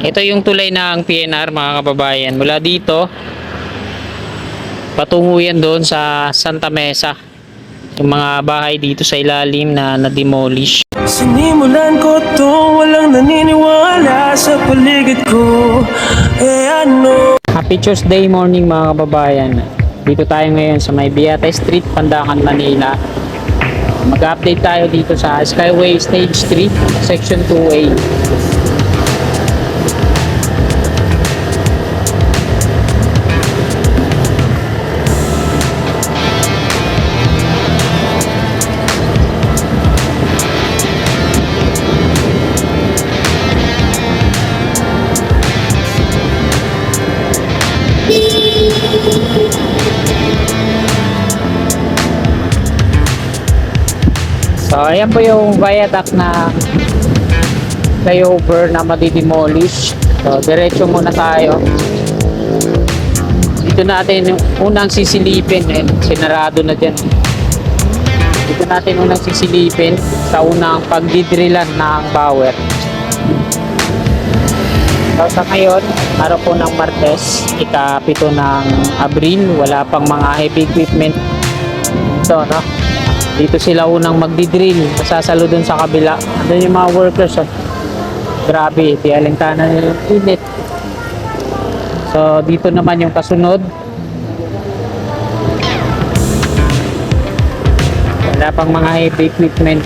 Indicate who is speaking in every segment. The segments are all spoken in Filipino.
Speaker 1: Ito yung tulay ng PNR mga kababayan. Mula dito, patungo yan doon sa Santa Mesa. Yung mga bahay dito sa ilalim na na-demolish.
Speaker 2: Sinimulan ko to, walang naniniwala sa paligid ko. Ano?
Speaker 1: Happy Tuesday morning mga kababayan. Dito tayo ngayon sa may Beate Street, Pandacan, Manila. Mag-update tayo dito sa Skyway Stage 3, Section 2A. So, ayan po yung viaduct na flyover na madidemolish. So, diretso muna tayo. Dito natin yung unang sisilipin. Sinarado na dyan. Dito natin unang sisilipin sa unang pagdidrillan ng power. So, sa ngayon, araw po ng Martes, ika-7 ng Abril. Wala pang mga heavy equipment. Ito, no? Dito sila unang magdidrill, masasalo dun sa kabila. Andun yung mga workers. Grabe, di alintana nila yung init. So dito naman yung kasunod. Wala pang mga heavy equipment.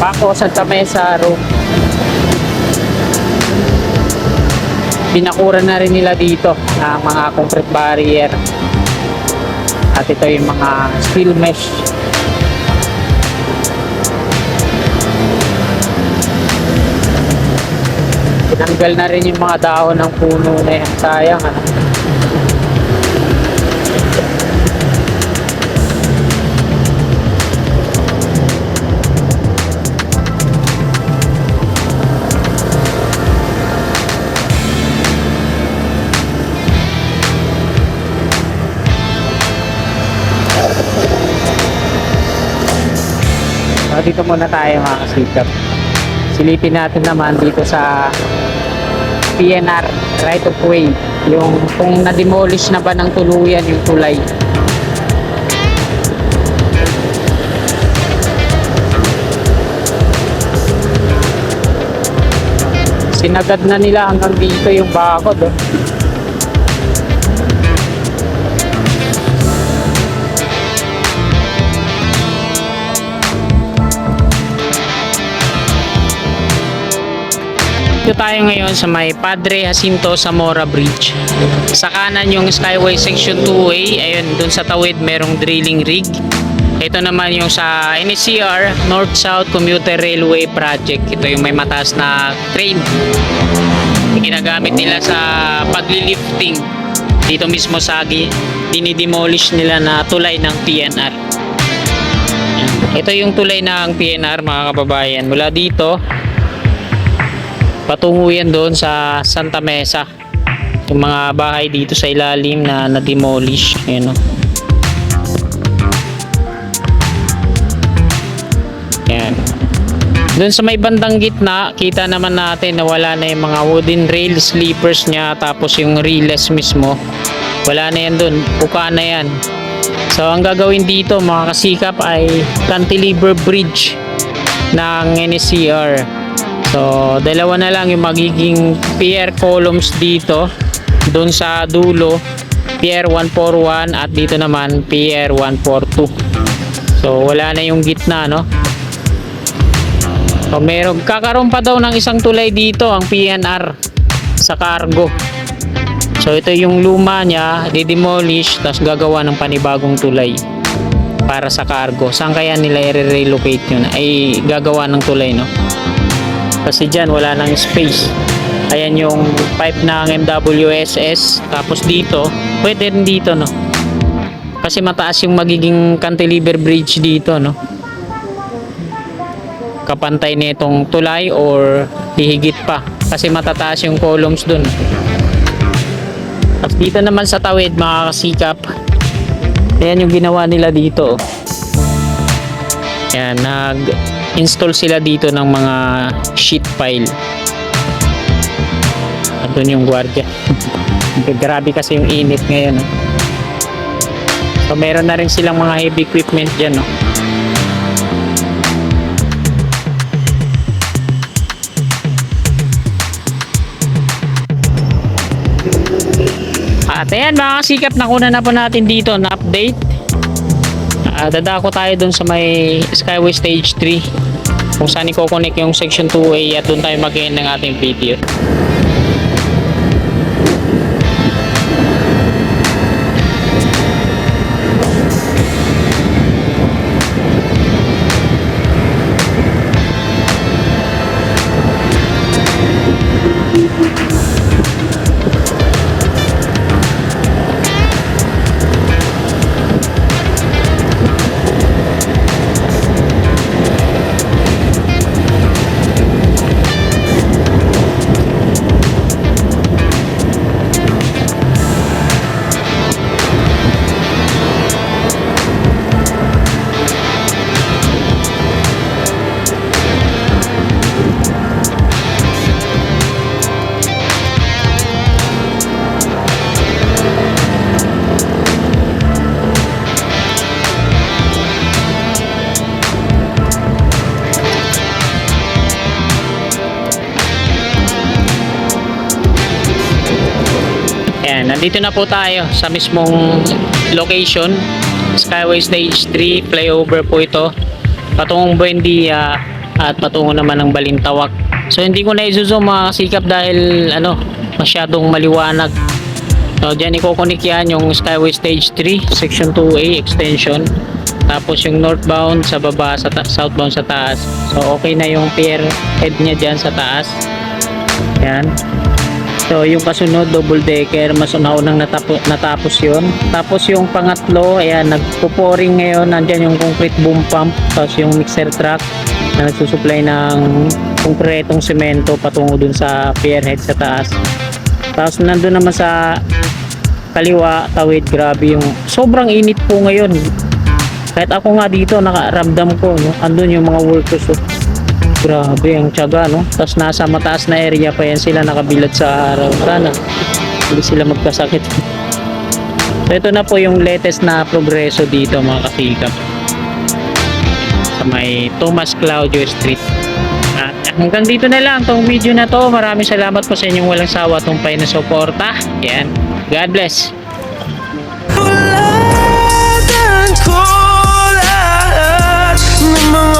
Speaker 1: Paco, Santa Mesa, Rome. Pinakuran na rin nila dito ng mga concrete barrier. At ito yung mga steel mesh. Tinanggal na rin yung mga dahon ng puno na yan. Sayang, ano? Dito muna tayo mga kasikap. Silipin natin naman dito sa PNR right of way, yung kung na-demolish na ba ng tuluyan yung tulay. Sinagad na nila hanggang dito yung bakod, oh. Dito tayo ngayon sa may Padre Jacinto Zamora Bridge. Sa kanan yung Skyway Section 2A. Ayun, dun sa tawid merong drilling rig. Ito naman yung sa NCR North-South Commuter Railway Project. Ito yung may mataas na crane. Ginagamit nila sa paglilifting. Dito mismo sa dinidemolish nila na tulay ng PNR. Ito yung tulay ng PNR mga kababayan. Mula dito patungo yan doon sa Santa Mesa. Yung mga bahay dito sa ilalim na na-demolish. Ayan, o. Ayan. Doon sa may bandang gitna, kita naman natin na wala na yung mga wooden rail sleepers nya. Tapos yung railless mismo, wala na yan doon. Puka na yan. So ang gagawin dito mga kasikap ay cantilever bridge ng NCR. So, dalawa na lang yung magiging pier columns dito. Doon sa dulo, pier 141 at dito naman pier 142. So, wala na yung gitna, no? So, kakaroon pa daw ng isang tulay dito ang PNR sa cargo. So, ito yung luma niya, di-demolish, tapos gagawa ng panibagong tulay para sa cargo. Saan kaya nila i-relocate yun? Ay, gagawa ng tulay, no? Kasi dyan wala nang space. Ayan yung pipe ng MWSS. Tapos dito, pwede rin dito, no? Kasi mataas yung magiging cantilever bridge dito, no? Kapantay nitong tulay or hihigit pa. Kasi matataas yung columns dun. At dito naman sa tawid mga kasikap, ayan yung ginawa nila dito. Ayan, install sila dito ng mga sheet pile. Andun yung gwardiya. Grabe kasi yung init ngayon. So meron na rin silang mga heavy equipment dyan. At ayan mga kasikap, nakuna na po natin dito na update. Dadako tayo dun sa may Skyway Stage 3 kung saan i-connect yung section 2A at dun tayo mag-end ng ating video. Ayan, nandito na po tayo sa mismong location, Skyway Stage 3 flyover po ito patungong Buendia at patungo naman ng Balintawak. So hindi ko na i-zoom mga kasikap dahil masyadong maliwanag. So dyan i-connect yan yung Skyway Stage 3 section 2A extension, tapos yung northbound sa baba, sa southbound sa taas. So okay na yung pier head nya dyan sa taas. Yan. So yung kasunod double decker, mas unang natapos yun. Tapos yung pangatlo, ayan, nagpo-pouring ngayon. Nandyan yung concrete boom pump, tapos yung mixer truck na nagsusupply ng konkretong semento patungo dun sa pier head sa taas. Tapos nandun naman sa kaliwa, tawid, grabe yung sobrang init po ngayon. Kahit ako nga dito nakaramdam ko, andun yung mga workers. Grabe ang tiyaga, Tapos nasa mataas na area pa yan sila, nakabilad sa araw. Sana hindi sila magkasakit. So ito na po yung latest na progreso dito mga kasikap sa may Tomas Claudio Street. At hanggang dito na lang tong video na to. Maraming salamat po sa inyong walang sawa tumpay na suporta. Yan. God bless.
Speaker 2: Bulatan ko lahat ng mga